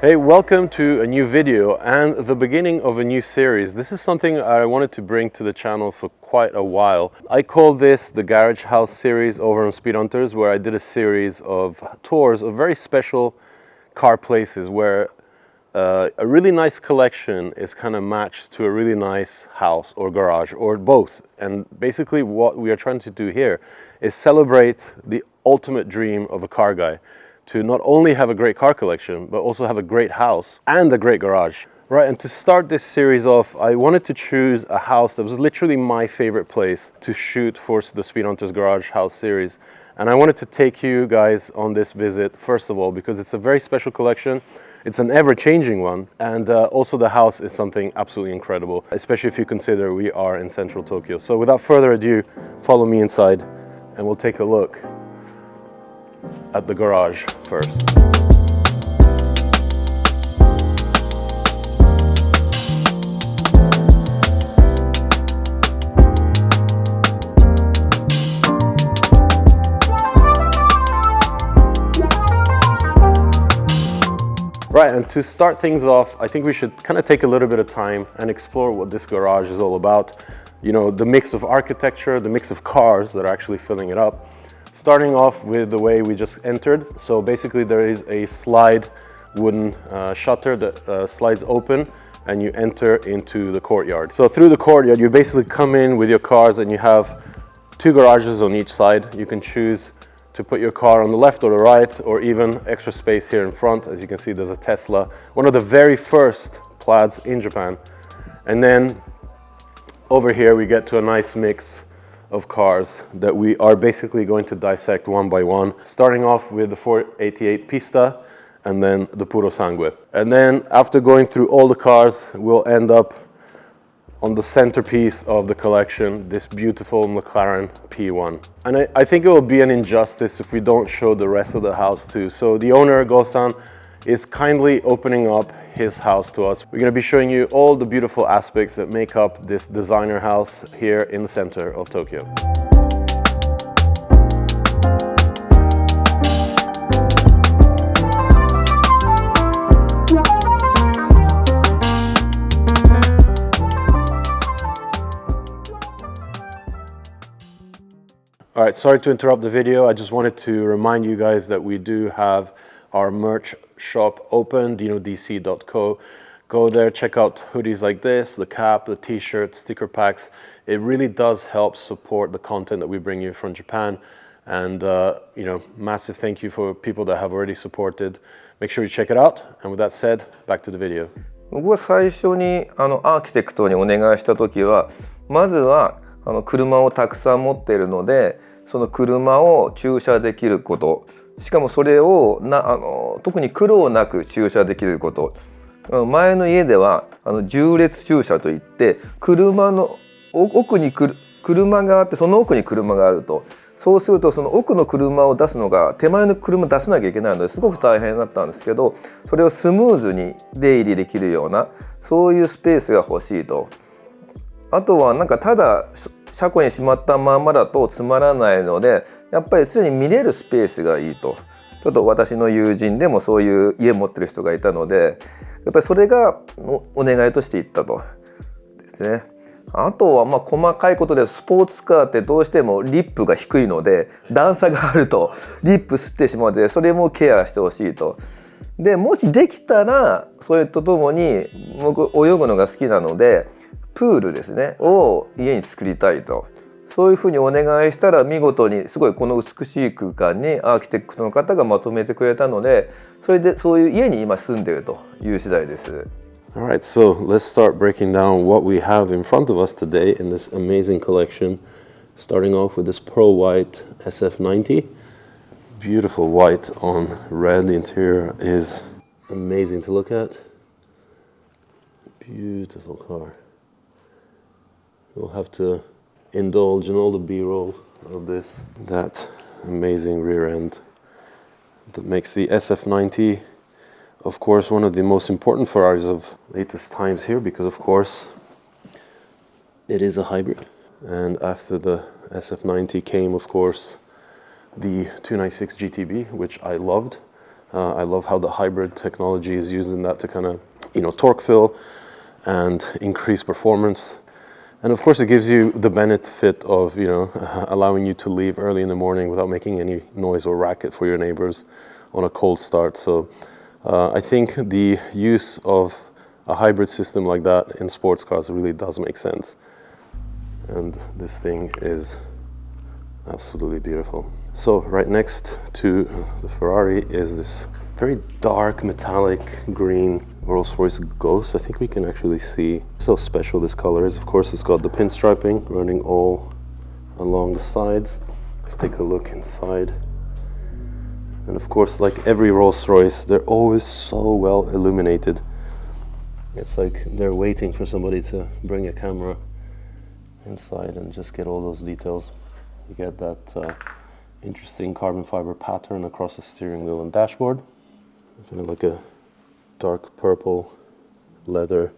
Hey, welcome to a new video and the beginning of a new series. This is something I wanted to bring to the channel for quite a while. I call this the Garage House series over on Speed Hunters, where I did a series of tours of very special car places where a really nice collection is kind of matched to a really nice house or garage or both. And basically what we are trying to do here is celebrate the ultimate dream of a car guy, to not only have a great car collection, but also have a great house and a great garage. Right, and to start this series off, I wanted to choose a house that was literally my favorite place to shoot for the Speed Hunters Garage House series. And I wanted to take you guys on this visit, first of all, because it's a very special collection. It's an ever-changing one, and also the house is something absolutely incredible, especially if you consider we are in central Tokyo. So without further ado, follow me inside and we'll take a look at the garage first. Right, and to start things off, I think we should kind of take a little bit of time and explore what this garage is all about. You know, the mix of architecture, the mix of cars that are actually filling it up. Starting off with the way we just entered. So basically there is a slide wooden shutter that slides open and you enter into the courtyard. So through the courtyard you basically come in with your cars and you have two garages on each side. You can choose to put your car on the left or the right, or even extra space here in front. As you can see, there's a Tesla, one of the very first plaids in Japan. And then over here we get to a nice mix of cars that we are basically going to dissect one by one, starting off with the 488 Pista and then the Puro Sangue. And then after going through all the cars, we'll end up on the centerpiece of the collection, this beautiful McLaren P1. And I think it will be an injustice if we don't show the rest of the house too. So the owner, Go-san, is kindly opening up his house to us. We're going to be showing you all the beautiful aspects that make up this designer house here in the center of Tokyo. All right, sorry to interrupt the video. I just wanted to remind you guys that we do have our merch shop open, dinodc.co. Go there, check out hoodies like this, the cap, the t-shirts, sticker packs. It really does help support the content that we bring you from Japan. And you know, massive thank you for people that have already supported. Make sure you check it out. And with that said, back to the video. 僕が最初にアーキテクトにお願いした時は、まずは車をたくさん持っているので、その車を駐車できること、しかもそれを特に苦労なく駐車できること。前の家では縦列駐車といって、車の奥に車があって、その奥に車があると。そうするとその奥の車を出すのが手前の車出さなきゃいけないのですごく大変だったんですけど、それをスムーズに出入りできるようなそういうスペースが欲しいと。あとはなんかただ車庫にしまったままだとつまらないので、やっぱり常に見れるスペースがいいと。ちょっと私の友人でもそういう家持ってる人がいたので、やっぱりそれがお願いとしていったとですね。あとは細かいことで、スポーツカーってどうしてもリップが低いので段差があるとリップ吸ってしまうので、それもケアしてほしいと。でもしできたらそれとともに、僕泳ぐのが好きなのでプールですねを家に作りたいと。そういうふうにお願いしたら、見事にすごいこの美しい空間にアーキテクトの方がまとめてくれたので、それでそういう家に今住んでいるという次第です。All right, so let's start breaking down what we have in front of us today in this amazing collection. Starting off with this pearl white SF90. Beautiful white on red. The interior is amazing to look at. Beautiful car. We'll have to indulge in all the B-roll of this. That amazing rear end that makes the SF90, of course, one of the most important Ferraris of latest times here, because of course it is a hybrid. And after the SF90 came, of course, the 296 GTB, which I loved. I love how the hybrid technology is used in that to kind of, torque fill and increase performance. And of course, it gives you the benefit of, allowing you to leave early in the morning without making any noise or racket for your neighbors on a cold start. So I think the use of a hybrid system like that in sports cars really does make sense. And this thing is absolutely beautiful. So right next to the Ferrari is this very dark metallic green Rolls-Royce Ghost. I think we can actually see so special this color is. Of course, it's got the pinstriping running all along the sides. Let's take a look inside. And of course, like every Rolls-Royce, they're always so well illuminated. It's like they're waiting for somebody to bring a camera inside and just get all those details. You get that interesting carbon fiber pattern across the steering wheel and dashboard. Kind of like a dark purple leather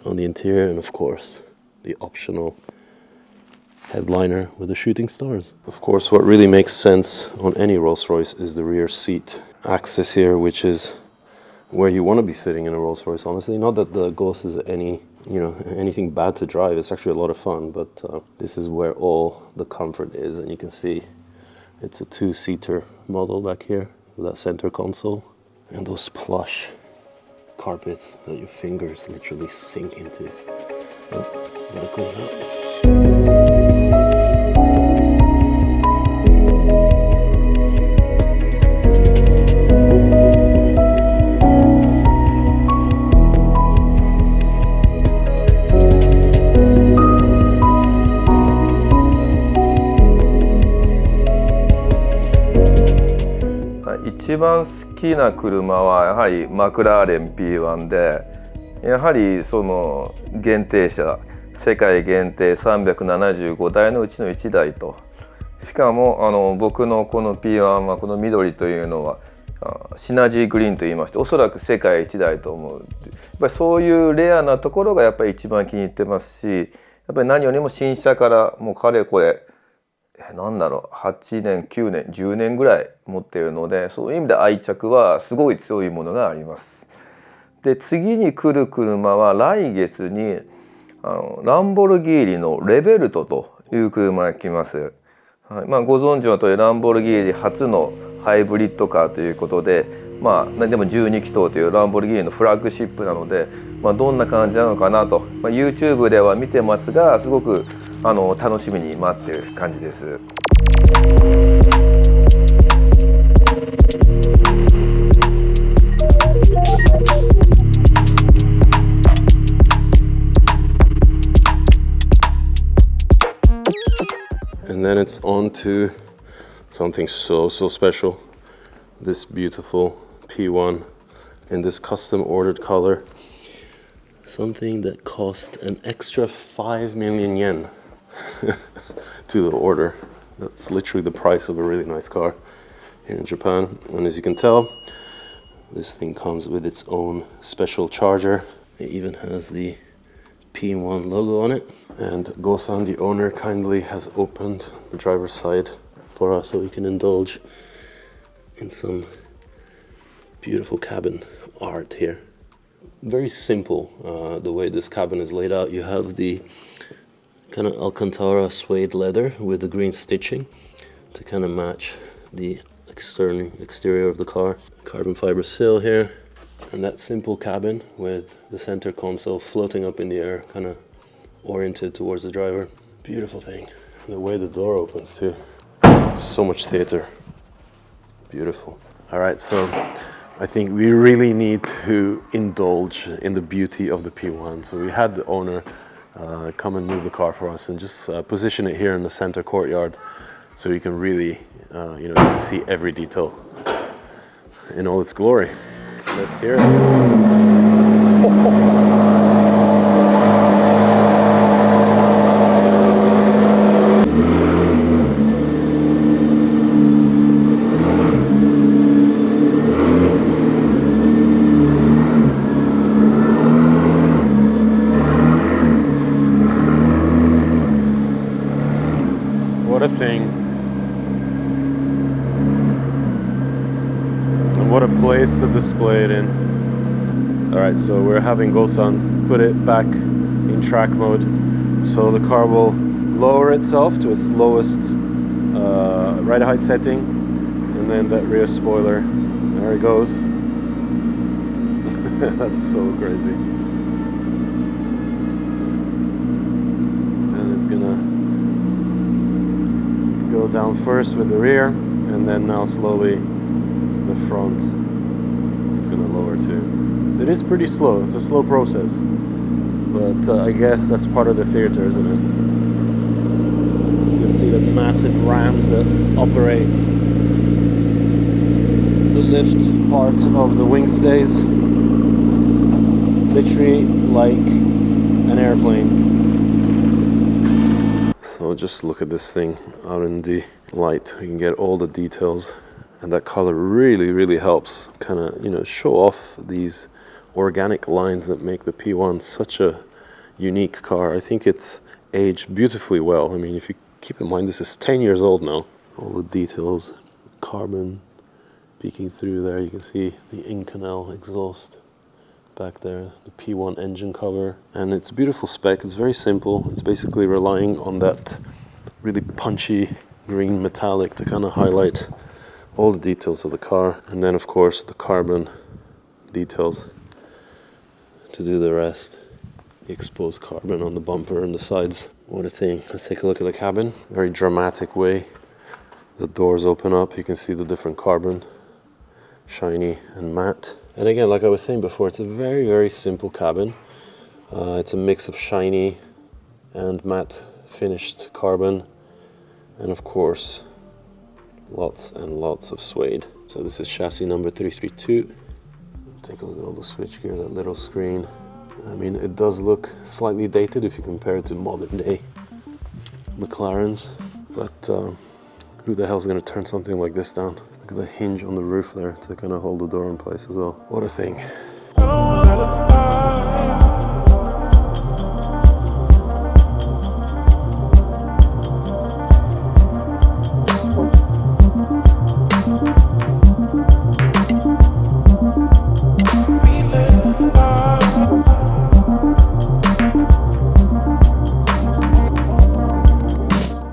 on the interior, and of course the optional headliner with the shooting stars. Of course, what really makes sense on any Rolls-Royce is the rear seat axis here, which is where you want to be sitting in a Rolls-Royce, honestly. Not that the Ghost is anything bad to drive. It's actually a lot of fun, but this is where all the comfort is. And you can see it's a two-seater model back here with that center console and those plush carpets that your fingers literally sink into. Oh, gotta clean it up.一番好きな車はやはりマクラーレン P1 で、やはりその限定車、世界限定375台のうちの1台と、しかも僕のこの P1 はこの緑というのはシナジーグリーンといいまして、おそらく世界一台と思う。やっぱりそういうレアなところがやっぱり一番気に入ってますし、やっぱり何よりも新車からもうかれこれなんだろう8年9年10年ぐらい持っているので、そういう意味で愛着はすごい強いものがあります。で次に来る車は来月にランボルギーニのレベルトという車が来ます。はい、ご存知の通りランボルギーニ初のハイブリッドカーということで、でも12気筒というランボルギーニのフラッグシップなので、どんな感じなのかなと、YouTube では見てますが、すごく楽しみに待っている感じです。And then it's on to something so special. This beautiful P1 in this custom ordered color. Something that cost an extra 5 million yen to the order. That's literally the price of a really nice car here in Japan. And as you can tell, this thing comes with its own special charger. It even has the P1 logo on it. And Go-san, the owner, kindly has opened the driver's side for us so we can indulge in some beautiful cabin art here. Very simple the way this cabin is laid out. You have the kind of Alcantara suede leather with the green stitching to kind of match the exterior of the car. Carbon fiber sill here, and that simple cabin with the center console floating up in the air, kind of oriented towards the driver. Beautiful thing. The way the door opens too. So much theater. Beautiful. All right, so I think we really need to indulge in the beauty of the P1. So we had the owner come and move the car for us and just position it here in the center courtyard so you can really get to see every detail in all its glory. So let's hear it. What What a place to display it in. All right, so we're having Gosan put it back in track mode. So the car will lower itself to its lowest ride height setting. And then that rear spoiler, there it goes. That's so crazy. And it's gonna go down first with the rear, and then now slowly the front is gonna lower too. It is pretty slow, it's a slow process, but I guess that's part of the theater, isn't it? You can see the massive rams that operate the lift part of the wing stays, literally like an airplane. So just look at this thing out in the light. You can get all the details, and that color really helps kind of, you know, show off these organic lines that make the P1 such a unique car. I think it's aged beautifully well. I mean, if you keep in mind this is 10 years old now. All the details, carbon peeking through there. You can see the Inconel exhaust back there, the P1 engine cover, and it's a beautiful spec. It's very simple. It's basically relying on that really punchy green metallic to kind of highlight all the details of the car, and then of course the carbon details to do the rest. The exposed carbon on the bumper and the sides. What a thing. Let's take a look at the cabin. Very dramatic way. The doors open up, you can see the different carbon, shiny and matte. And again, like I was saying before, it's a very simple cabin. It's a mix of shiny and matte finished carbon, and of course lots and lots of suede. So this is chassis number 332. Take a look at all the switchgear, that little screen. I mean, it does look slightly dated if you compare it to modern day McLarens, but who the hell's going to turn something like this down? Look at the hinge on the roof there to kind of hold the door in place as well. What a thing.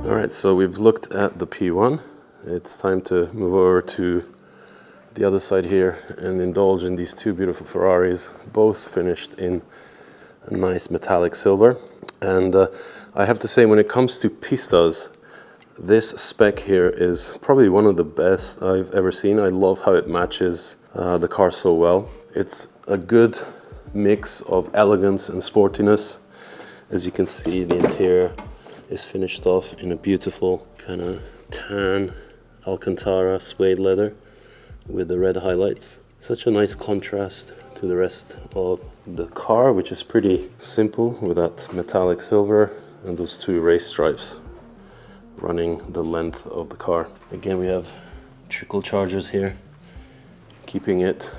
Alright, so we've looked at the P1. It's time to move over to the other side here and indulge in these two beautiful Ferraris, both finished in a nice metallic silver. And I have to say, when it comes to pistas, this spec here is probably one of the best I've ever seen. I love how it matches the car so well. It's a good mix of elegance and sportiness. As you can see, the interior is finished off in a beautiful kind of tan Alcantara suede leather with the red highlights. Such a nice contrast to the rest of the car, which is pretty simple with that metallic silver and those two race stripes running the length of the car. Again, we have trickle chargers here, keeping it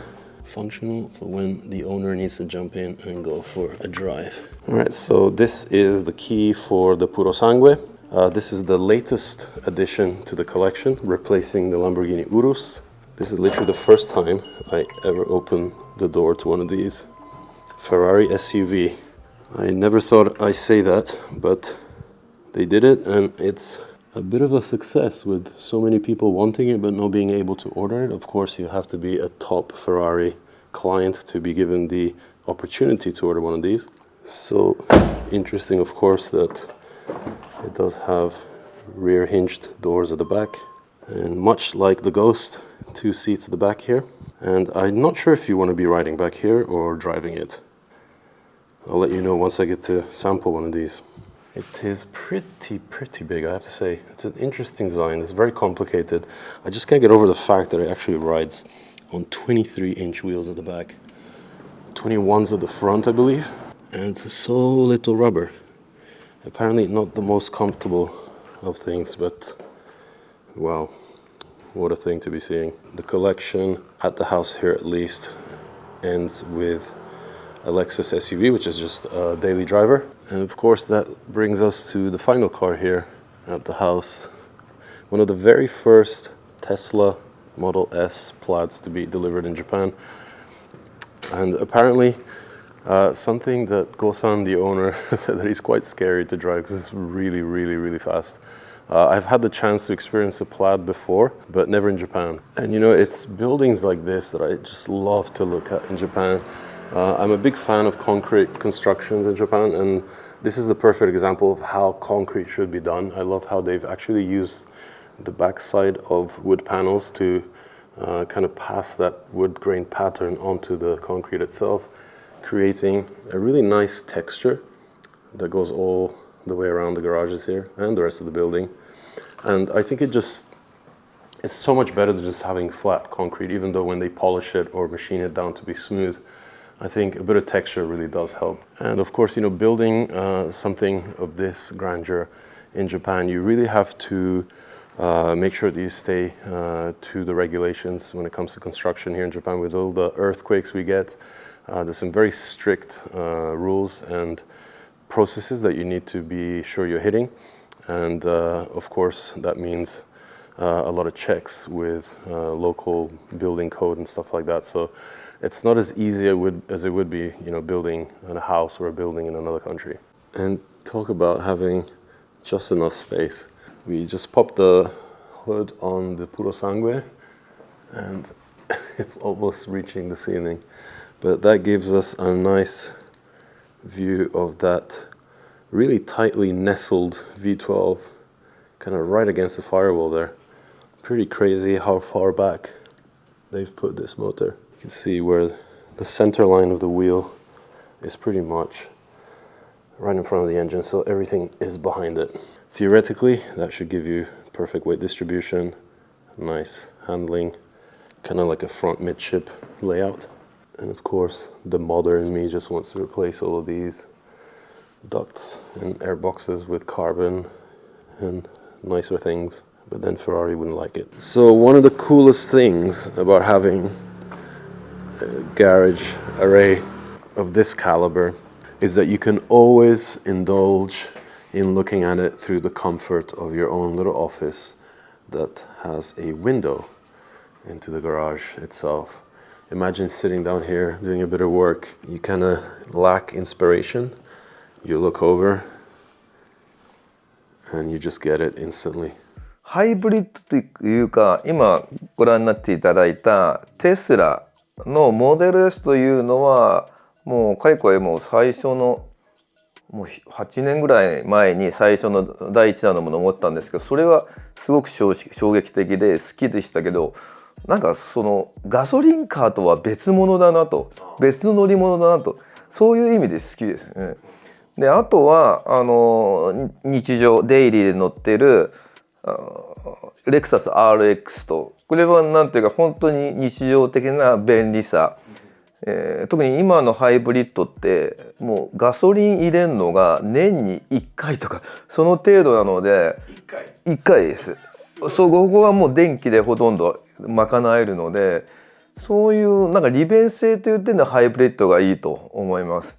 functional for when the owner needs to jump in and go for a drive. All right, so this is the key for the Puro Sangue. This is the latest addition to the collection, replacing the Lamborghini Urus. This is literally the first time I ever opened the door to one of these. Ferrari SUV. I never thought I'd say that, but they did it, and it's a bit of a success with so many people wanting it but not being able to order it. Of course, you have to be a top Ferrari client to be given the opportunity to order one of these. So interesting, of course, that it does have rear hinged doors at the back, and much like the Ghost, two seats at the back here. And I'm not sure if you want to be riding back here or driving it. I'll let you know once I get to sample one of these. It is pretty big, I have to say. It's an interesting design. It's very complicated. I just can't get over the fact that it actually rides on 23-inch wheels at the back, 21s at the front, I believe, and so little rubber. Apparently not the most comfortable of things, but wow, what a thing to be seeing. The collection at the house here, at least, ends with a Lexus SUV, which is just a daily driver. And of course that brings us to the final car here at the house. One of the very first Tesla Model S plaids to be delivered in Japan. And apparently, something that Gosan, the owner, said that he's quite scary to drive because it's really, really, really fast. I've had the chance to experience a plaid before, but never in Japan. And you know, it's buildings like this that I just love to look at in Japan. I'm a big fan of concrete constructions in Japan, and this is the perfect example of how concrete should be done. I love how they've actually used the backside of wood panels to kind of pass that wood grain pattern onto the concrete itself, creating a really nice texture that goes all the way around the garages here and the rest of the building. And I think it's so much better than just having flat concrete, even though when they polish it or machine it down to be smooth, I think a bit of texture really does help. And of course, you know, building something of this grandeur in Japan, you really have to make sure that you stay to the regulations when it comes to construction here in Japan. With all the earthquakes we get, there's some very strict rules and processes that you need to be sure you're hitting. And of course, that means a lot of checks with local building code and stuff like that. So it's not as easy as it would be, you know, building a house or a building in another country. And talk about having just enough space. We just popped the hood on the Puro Sangue, and it's almost reaching the ceiling. But that gives us a nice view of that really tightly nestled V12, kind of right against the firewall there. Pretty crazy how far back they've put this motor. You can see where the center line of the wheel is pretty much right in front of the engine, so everything is behind it. Theoretically, that should give you perfect weight distribution, nice handling, kind of like a front midship layout. And of course, the modern me just wants to replace all of these ducts and air boxes with carbon and nicer things, but then Ferrari wouldn't like it. So one of the coolest things about having a garage array of this caliber is that you can always indulge in looking at it through the comfort of your own little office that has a window into the garage itself. Imagine sitting down here doing a bit of work, you kind of lack inspiration, you look over and you just get it instantly. ハイブリッドというか、今ご覧になっていただいたテスラのモデル S というのはもうかれこれもう最初のもう8年ぐらい前に最初の第一弾のものを持ったんですけど、それはすごく衝撃的で好きでしたけど、なんかそのガソリンカーとは別物だなと、別の乗り物だなと、そういう意味で好きですね。であとは日常デイリーで乗ってるレクサス RX と、これはなんていうか本当に日常的な便利さ、特に今のハイブリッドってもうガソリン入れるのが年に1回とかその程度なので1回です。そう、ここはもう電気でほとんど賄えるので、そういうなんか利便性という点でハイブリッドがいいと思います。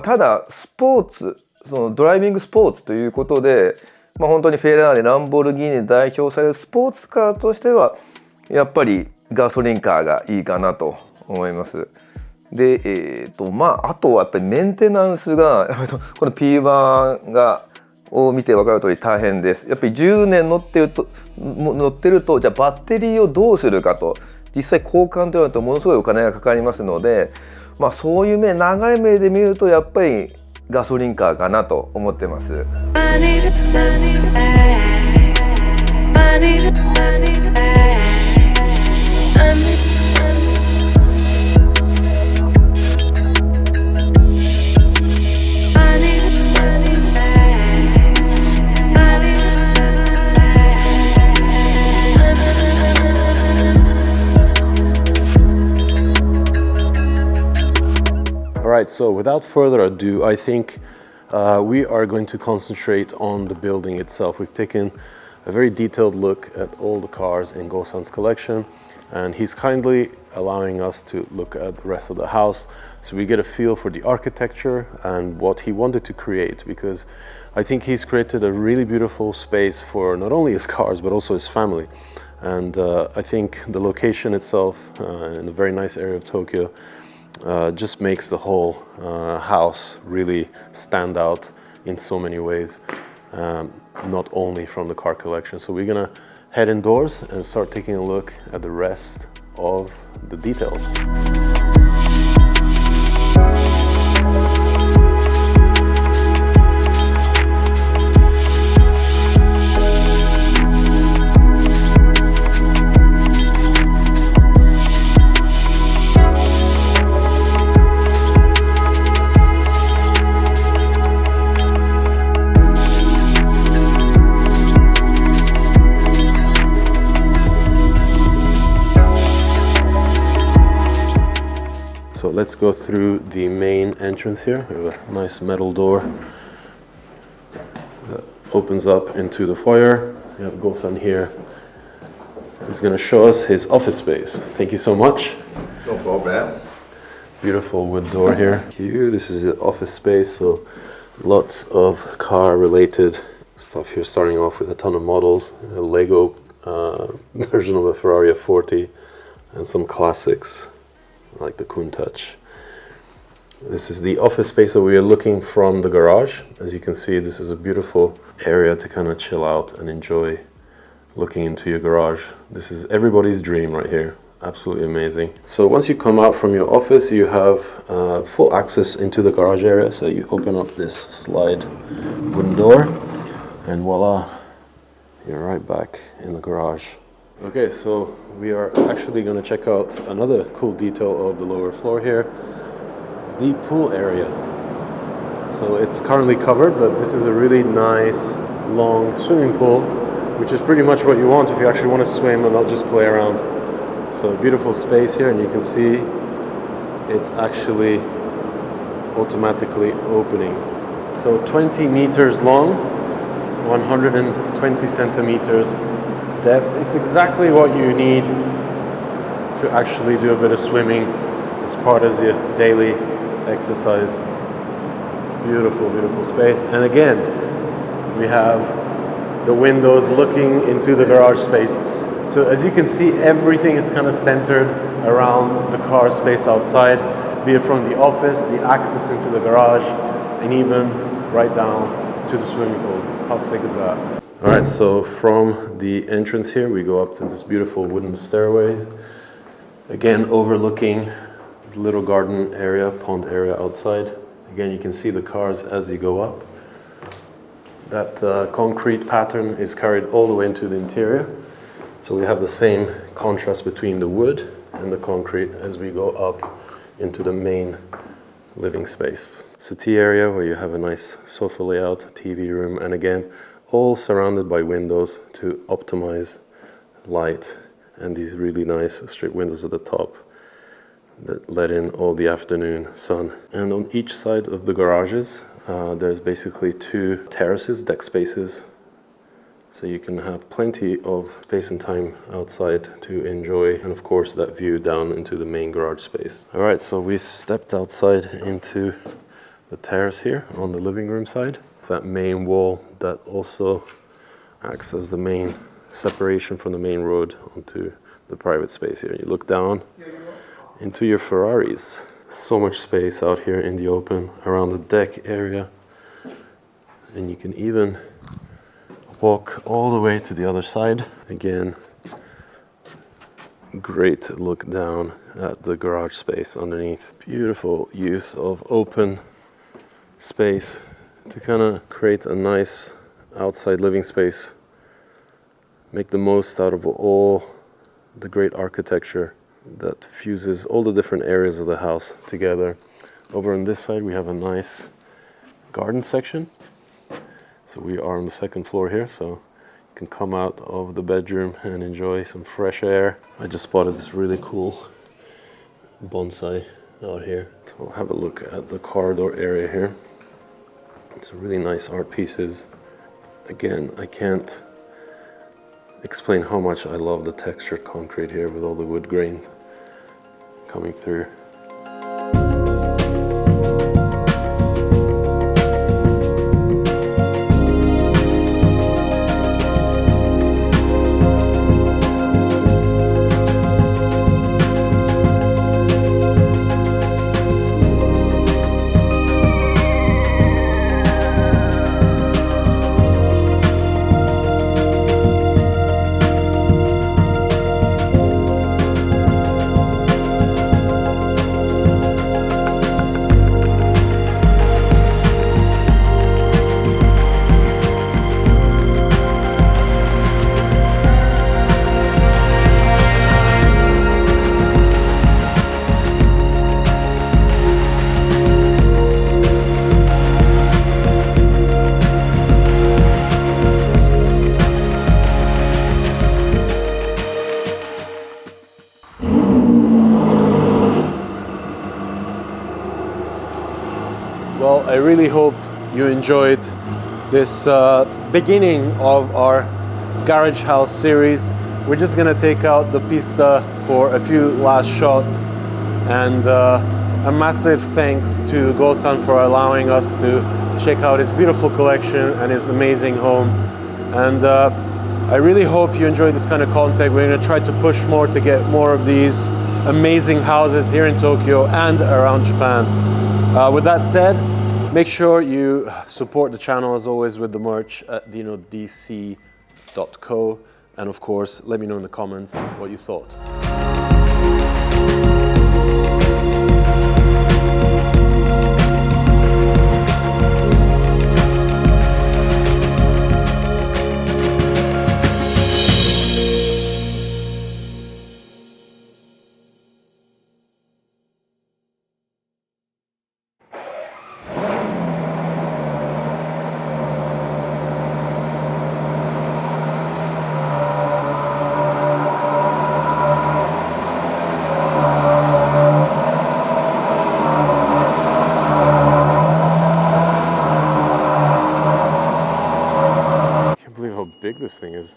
ただスポーツ、そのドライビングスポーツということで、本当にフェラーリ、ランボルギーニで代表されるスポーツカーとしてはやっぱりガソリンカーがいいかなと思います。で、あとはやっぱりメンテナンスがこの P1 を見て分かる通り大変です。やっぱり10年乗ってるとじゃあバッテリーをどうするかと、実際交換というとものすごいお金がかかりますので、そういう長い目で見るとやっぱりガソリンカーかなと思ってます。Alright, so without further ado, I think we are going to concentrate on the building itself. We've taken a very detailed look at all the cars in Go-san's collection, and he's kindly allowing us to look at the rest of the house so we get a feel for the architecture and what he wanted to create, because I think he's created a really beautiful space for not only his cars but also his family. And I think the location itself in a very nice area of Tokyo just makes the whole house really stand out in so many ways, not only from the car collection. So we're gonna head indoors and start taking a look at the rest of the details. So let's go through the main entrance here. We have a nice metal door that opens up into the foyer. We have Go-san here. He's going to show us his office space. Thank you so much. No problem. Beautiful wood door here. This is the office space, so lots of car-related stuff here, starting off with a ton of models, a Lego version of a Ferrari F40, and some classics like the Countach. This is the office space that we are looking from the garage. As you can see, this is a beautiful area to kind of chill out and enjoy looking into your garage. This is everybody's dream right here. Absolutely amazing. So once you come out from your office, you have full access into the garage area. So you open up this slide wooden door and voila, you're right back in the garage. Okay, so we are actually going to check out another cool detail of the lower floor here, the pool area. So it's currently covered, but this is a really nice long swimming pool, which is pretty much what you want if you actually want to swim and not just play around. So beautiful space here, and you can see it's actually automatically opening. So 20 meters long, 120 centimeters depth. It's exactly what you need to actually do a bit of swimming as part of your daily exercise. Beautiful, beautiful space. And again, we have the windows looking into the garage space. So as you can see, everything is kind of centered around the car space outside, be it from the office, the access into the garage, and even right down to the swimming pool. How sick is that? All right, so from the entrance here, we go up to this beautiful wooden stairway. Again, overlooking the little garden area, pond area outside. Again, you can see the cars as you go up. That concrete pattern is carried all the way into the interior. So we have the same contrast between the wood and the concrete as we go up into the main living space. Settee area where you have a nice sofa layout, TV room, and again, all surrounded by windows to optimize light, and these really nice straight windows at the top that let in all the afternoon sun. And on each side of the garages, there's basically two terraces, deck spaces, so you can have plenty of space and time outside to enjoy, and of course that view down into the main garage space. All right, so we stepped outside into the terrace here on the living room side. That main wall that also acts as the main separation from the main road onto the private space here. You look down into your Ferraris. So much space out here in the open around the deck area, and you can even walk all the way to the other side. Again, great look down at the garage space underneath. Beautiful use of open space to kind of create a nice outside living space, make the most out of all the great architecture that fuses all the different areas of the house together. Over on this side we have a nice garden section. So we are on the second floor here, so you can come out of the bedroom and enjoy some fresh air. I just spotted this really cool bonsai out here. So we'll have a look at the corridor area here. Some really nice art pieces. Again, I can't explain how much I love the textured concrete here with all the wood grains coming through. I really hope you enjoyed this beginning of our Garage House series. We're just gonna take out the pista for a few last shots, and a massive thanks to Go-san for allowing us to check out his beautiful collection and his amazing home. And I really hope you enjoy this kind of content. We're gonna try to push more to get more of these amazing houses here in Tokyo and around Japan. With that said, make sure you support the channel as always with the merch at dinodc.co, and of course let me know in the comments what you thought. Big this thing is.